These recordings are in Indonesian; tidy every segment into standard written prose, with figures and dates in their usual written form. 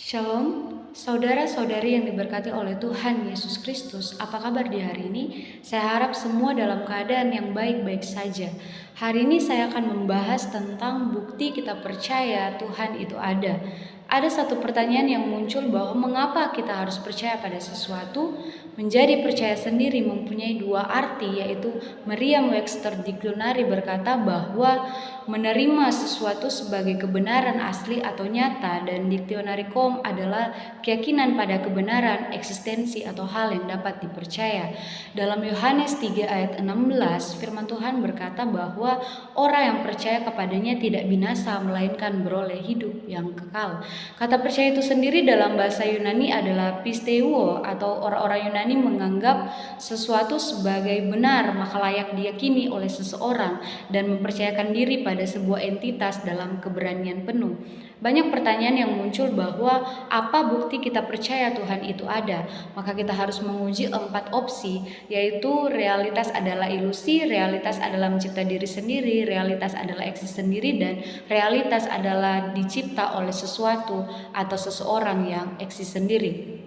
Shalom, saudara-saudari yang diberkati oleh Tuhan Yesus Kristus. Apa kabar di hari ini? Saya harap semua dalam keadaan yang baik-baik saja. Hari ini saya akan membahas tentang bukti kita percaya Tuhan itu ada. Ada satu pertanyaan yang muncul bahwa mengapa kita harus percaya pada sesuatu? Menjadi percaya sendiri mempunyai dua arti, yaitu Merriam-Webster Dictionary berkata bahwa menerima sesuatu sebagai kebenaran asli atau nyata, dan Dictionary.com adalah keyakinan pada kebenaran, eksistensi atau hal yang dapat dipercaya. Dalam Yohanes 3 ayat 16, firman Tuhan berkata bahwa orang yang percaya kepadanya tidak binasa melainkan beroleh hidup yang kekal. Kata percaya itu sendiri dalam bahasa Yunani adalah pisteuo, atau orang-orang Yunani menganggap sesuatu sebagai benar maka layak diyakini oleh seseorang dan mempercayakan diri pada sebuah entitas dalam keberanian penuh. Banyak pertanyaan yang muncul bahwa apa bukti kita percaya Tuhan itu ada? Maka kita harus menguji 4 opsi, yaitu realitas adalah ilusi, realitas adalah mencipta diri sendiri, realitas adalah eksis sendiri, dan realitas adalah dicipta oleh sesuatu atau seseorang yang eksis sendiri.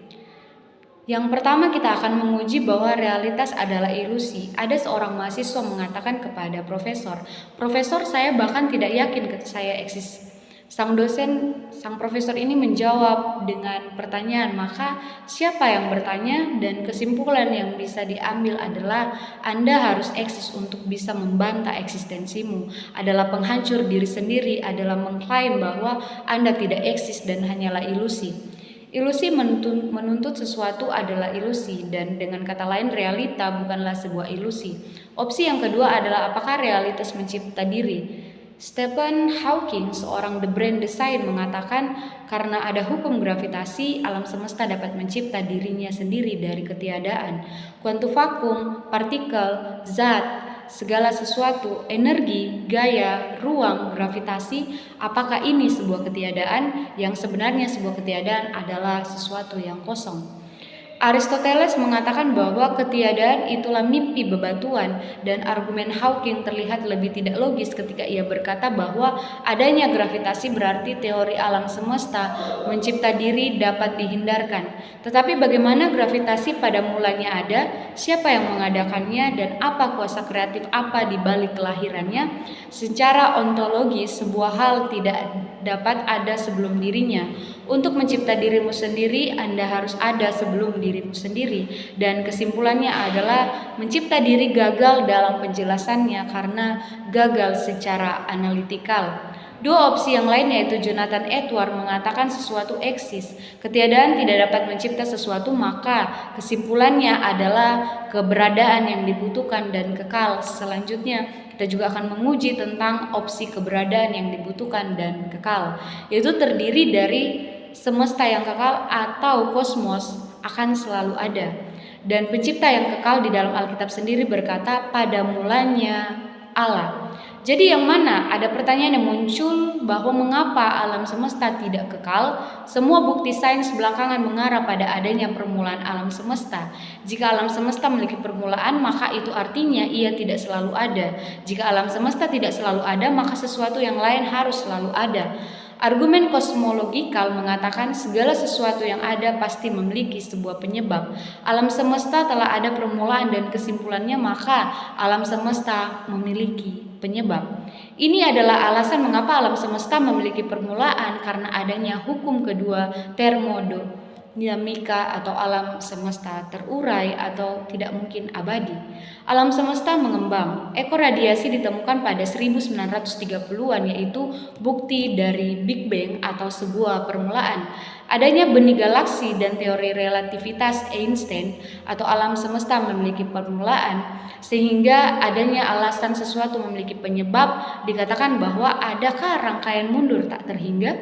Yang pertama, kita akan menguji bahwa realitas adalah ilusi. Ada seorang mahasiswa mengatakan kepada profesor, "Profesor, saya bahkan tidak yakin saya eksis." Sang profesor ini menjawab dengan pertanyaan, "Maka siapa yang bertanya?" Dan kesimpulan yang bisa diambil adalah Anda harus eksis untuk bisa membantah eksistensimu. Adalah penghancur diri sendiri, adalah mengklaim bahwa Anda tidak eksis dan hanyalah ilusi. Ilusi menuntut sesuatu adalah ilusi, dan dengan kata lain realita bukanlah sebuah ilusi. Opsi yang kedua adalah apakah realitas mencipta diri. Stephen Hawking, seorang the brain design, mengatakan karena ada hukum gravitasi, alam semesta dapat mencipta dirinya sendiri dari ketiadaan. Kuantum vakum, partikel, zat, segala sesuatu, energi, gaya, ruang, gravitasi, apakah ini sebuah ketiadaan? Yang sebenarnya sebuah ketiadaan adalah sesuatu yang kosong. Aristoteles mengatakan bahwa ketiadaan itulah mimpi bebatuan, dan argumen Hawking terlihat lebih tidak logis ketika ia berkata bahwa adanya gravitasi berarti teori alam semesta mencipta diri dapat dihindarkan. Tetapi bagaimana gravitasi pada mulanya ada? Siapa yang mengadakannya, dan apa kuasa kreatif apa di balik kelahirannya? Secara ontologis, sebuah hal tidak dapat ada sebelum dirinya. Untuk mencipta dirimu sendiri, Anda harus ada sebelum dirimu sendiri, dan kesimpulannya adalah mencipta diri gagal dalam penjelasannya karena gagal secara analitikal. Dua opsi yang lain, yaitu Jonathan Edwards mengatakan sesuatu eksis, ketiadaan tidak dapat mencipta sesuatu, maka kesimpulannya adalah keberadaan yang dibutuhkan dan kekal. Selanjutnya kita juga akan menguji tentang opsi keberadaan yang dibutuhkan dan kekal, yaitu terdiri dari semesta yang kekal atau kosmos akan selalu ada. Dan pencipta yang kekal di dalam Alkitab sendiri berkata, pada mulanya Allah. Jadi yang mana? Ada pertanyaan yang muncul bahwa mengapa alam semesta tidak kekal? Semua bukti sains belakangan mengarah pada adanya permulaan alam semesta. Jika alam semesta memiliki permulaan, maka itu artinya ia tidak selalu ada. Jika alam semesta tidak selalu ada, maka sesuatu yang lain harus selalu ada. Argumen kosmologikal mengatakan segala sesuatu yang ada pasti memiliki sebuah penyebab. Alam semesta telah ada permulaan, dan kesimpulannya maka alam semesta memiliki penyebab. Ini adalah alasan mengapa alam semesta memiliki permulaan, karena adanya hukum kedua termodinamika, atau alam semesta terurai atau tidak mungkin abadi. Alam semesta mengembang. Ekor radiasi ditemukan pada 1930-an, yaitu bukti dari Big Bang atau sebuah permulaan. Adanya benih galaksi dan teori relativitas Einstein atau alam semesta memiliki permulaan, sehingga adanya alasan sesuatu memiliki penyebab. Dikatakan bahwa adakah rangkaian mundur tak terhingga?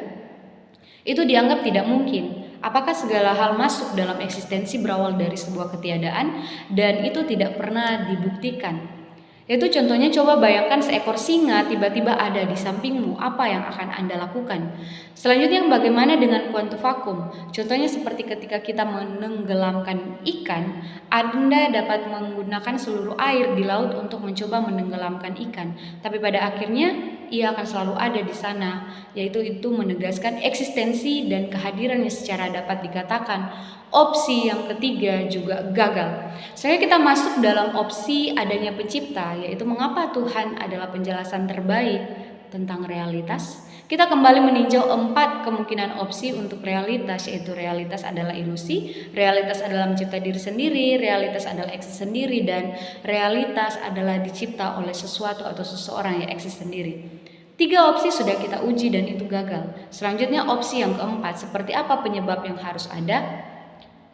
Itu dianggap tidak mungkin. Apakah segala hal masuk dalam eksistensi berawal dari sebuah ketiadaan, dan itu tidak pernah dibuktikan. Itu contohnya, coba bayangkan seekor singa tiba-tiba ada di sampingmu, apa yang akan Anda lakukan? Selanjutnya, bagaimana dengan kuantum vakum? Contohnya seperti ketika kita menenggelamkan ikan, Anda dapat menggunakan seluruh air di laut untuk mencoba menenggelamkan ikan, tapi pada akhirnya Ia akan selalu ada di sana, yaitu itu menegaskan eksistensi dan kehadirannya secara dapat dikatakan. Opsi yang ketiga juga gagal. Selanjutnya kita masuk dalam opsi adanya pencipta, yaitu mengapa Tuhan adalah penjelasan terbaik tentang realitas. Kita kembali meninjau 4 kemungkinan opsi untuk realitas, yaitu realitas adalah ilusi, realitas adalah mencipta diri sendiri, realitas adalah eksis sendiri, dan realitas adalah dicipta oleh sesuatu atau seseorang yang eksis sendiri. 3 opsi sudah kita uji dan itu gagal. Selanjutnya opsi yang keempat, seperti apa penyebab yang harus ada?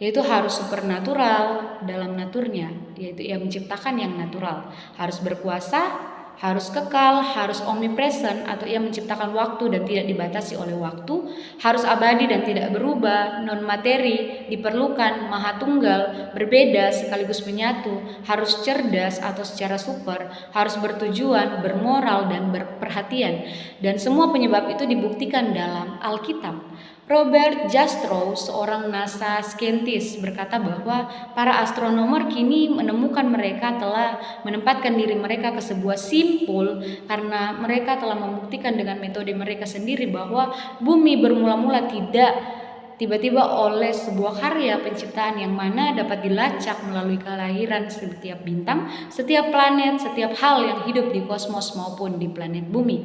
Yaitu harus supernatural dalam naturnya, yaitu ia menciptakan yang natural, harus berkuasa, harus kekal, harus omnipresent atau ia menciptakan waktu dan tidak dibatasi oleh waktu, harus abadi dan tidak berubah, non materi, diperlukan, maha tunggal, berbeda sekaligus menyatu, harus cerdas atau secara super, harus bertujuan, bermoral dan berperhatian. Dan semua penyebab itu dibuktikan dalam Alkitab. Robert Jastrow, seorang NASA scientist, berkata bahwa para astronomer kini menemukan mereka telah menempatkan diri mereka ke sebuah simpul karena mereka telah membuktikan dengan metode mereka sendiri bahwa bumi bermula-mula tidak tiba-tiba oleh sebuah karya penciptaan yang mana dapat dilacak melalui kelahiran setiap bintang, setiap planet, setiap hal yang hidup di kosmos maupun di planet bumi.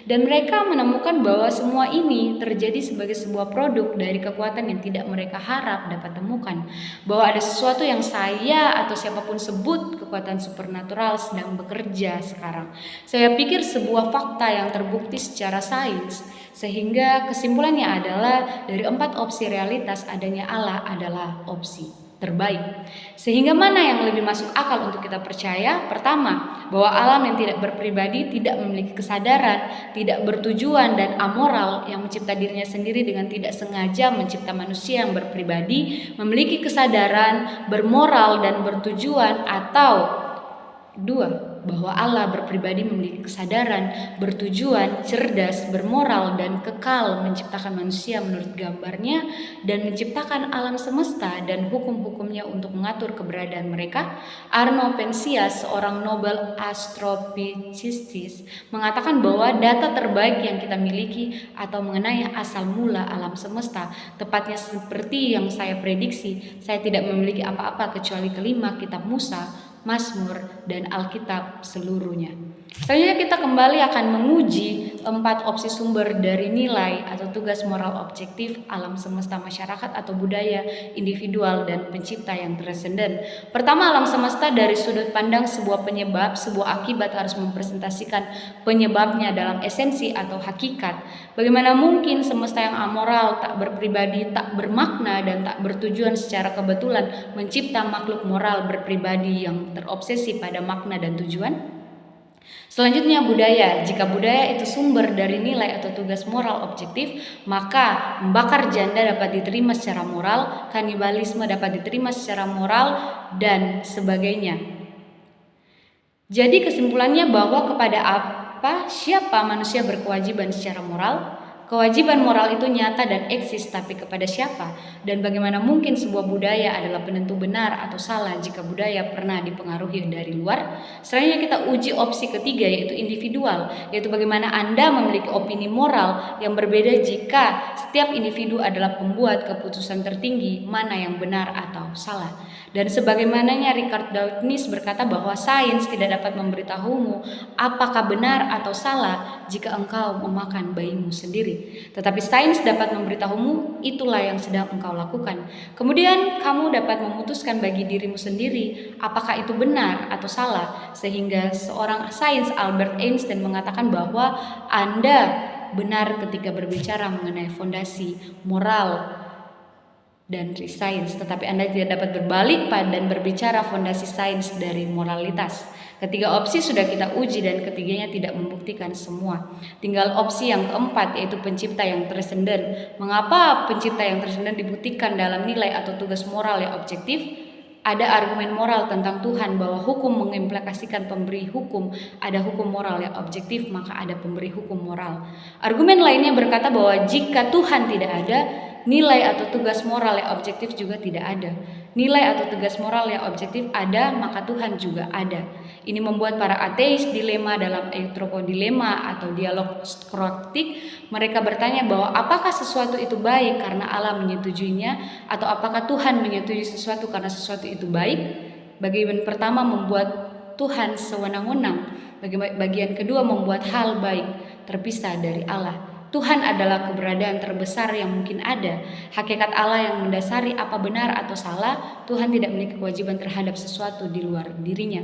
Dan mereka menemukan bahwa semua ini terjadi sebagai sebuah produk dari kekuatan yang tidak mereka harap dapat temukan. Bahwa ada sesuatu yang saya atau siapapun sebut kekuatan supernatural sedang bekerja sekarang. Saya pikir sebuah fakta yang terbukti secara sains, sehingga kesimpulannya adalah dari 4 opsi realitas adanya Allah adalah opsi terbaik. Sehingga mana yang lebih masuk akal untuk kita percaya? Pertama, bahwa alam yang tidak berpribadi, tidak memiliki kesadaran, tidak bertujuan dan amoral, yang mencipta dirinya sendiri dengan tidak sengaja mencipta manusia yang berpribadi, memiliki kesadaran, bermoral dan bertujuan. Atau 2, bahwa Allah berpribadi memiliki kesadaran, bertujuan, cerdas, bermoral, dan kekal menciptakan manusia menurut gambarnya dan menciptakan alam semesta dan hukum-hukumnya untuk mengatur keberadaan mereka. Arno Penzias, seorang Nobel astrophysicist, mengatakan bahwa data terbaik yang kita miliki atau mengenai asal mula alam semesta, tepatnya seperti yang saya prediksi, saya tidak memiliki apa-apa kecuali kelima kitab Musa, Mazmur, dan Alkitab seluruhnya. Selanjutnya kita kembali akan menguji 4 opsi sumber dari nilai atau tugas moral objektif alam semesta, masyarakat atau budaya, individual, dan pencipta yang transenden. Pertama, alam semesta dari sudut pandang sebuah penyebab, sebuah akibat harus mempresentasikan penyebabnya dalam esensi atau hakikat. Bagaimana mungkin semesta yang amoral, tak berpribadi, tak bermakna, dan tak bertujuan secara kebetulan mencipta makhluk moral berpribadi yang terobsesi pada makna dan tujuan? Selanjutnya budaya. Jika budaya itu sumber dari nilai atau tugas moral objektif, maka membakar janda dapat diterima secara moral, kanibalisme dapat diterima secara moral, dan sebagainya. Jadi kesimpulannya bahwa kepada siapa manusia berkewajiban secara moral? Kewajiban moral itu nyata dan eksis, tapi kepada siapa? Dan bagaimana mungkin sebuah budaya adalah penentu benar atau salah jika budaya pernah dipengaruhi dari luar? Selanjutnya kita uji opsi ketiga, yaitu individual, yaitu bagaimana Anda memiliki opini moral yang berbeda jika setiap individu adalah pembuat keputusan tertinggi mana yang benar atau salah. Dan sebagaimananya Richard Dawkins berkata bahwa sains tidak dapat memberitahumu apakah benar atau salah jika engkau memakan bayimu sendiri. Tetapi sains dapat memberitahumu itulah yang sedang engkau lakukan. Kemudian kamu dapat memutuskan bagi dirimu sendiri apakah itu benar atau salah. Sehingga seorang sains Albert Einstein mengatakan bahwa Anda benar ketika berbicara mengenai fondasi moral dan sains, tetapi Anda tidak dapat berbalik dan berbicara fondasi sains dari moralitas. Ketiga opsi sudah kita uji dan ketiganya tidak membuktikan semua. Tinggal opsi yang keempat, yaitu pencipta yang transenden. Mengapa pencipta yang transenden dibuktikan dalam nilai atau tugas moral yang objektif? Ada argumen moral tentang Tuhan bahwa hukum mengimplikasikan pemberi hukum. Ada hukum moral yang objektif, maka ada pemberi hukum moral. Argumen lainnya berkata bahwa jika Tuhan tidak ada, Nilai atau tugas moral yang objektif juga tidak ada. Nilai atau tugas moral yang objektif ada, maka Tuhan juga ada. Ini membuat para ateis dilema dalam eutropodilema atau dialog skrotik. Mereka bertanya bahwa apakah sesuatu itu baik karena Allah menyetujuinya, atau apakah Tuhan menyetujui sesuatu karena sesuatu itu baik. Bagian pertama membuat Tuhan sewenang-wenang. Bagian kedua membuat hal baik terpisah dari Allah. Tuhan adalah keberadaan terbesar yang mungkin ada. Hakikat Allah yang mendasari apa benar atau salah. Tuhan tidak memiliki kewajiban terhadap sesuatu di luar dirinya.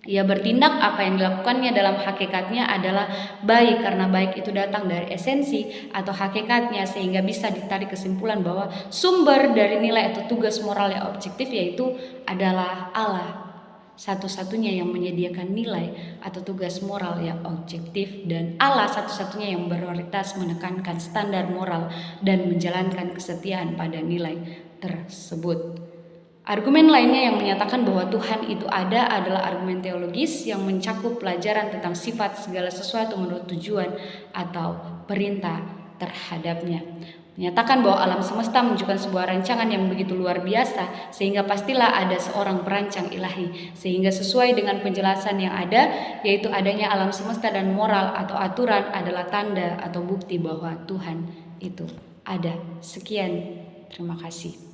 Ia bertindak, apa yang dilakukannya dalam hakikatnya adalah baik karena baik itu datang dari esensi atau hakikatnya, sehingga bisa ditarik kesimpulan bahwa sumber dari nilai atau tugas moral yang objektif yaitu adalah Allah, satu-satunya yang menyediakan nilai atau tugas moral yang objektif, dan Allah satu-satunya yang beroritas menekankan standar moral dan menjalankan kesetiaan pada nilai tersebut. Argumen lainnya yang menyatakan bahwa Tuhan itu ada adalah argumen teologis yang mencakup pelajaran tentang sifat segala sesuatu menurut tujuan atau perintah terhadapnya. Menyatakan bahwa alam semesta menunjukkan sebuah rancangan yang begitu luar biasa, sehingga pastilah ada seorang perancang ilahi, sehingga sesuai dengan penjelasan yang ada, yaitu adanya alam semesta dan moral atau aturan adalah tanda atau bukti bahwa Tuhan itu ada. Sekian, terima kasih.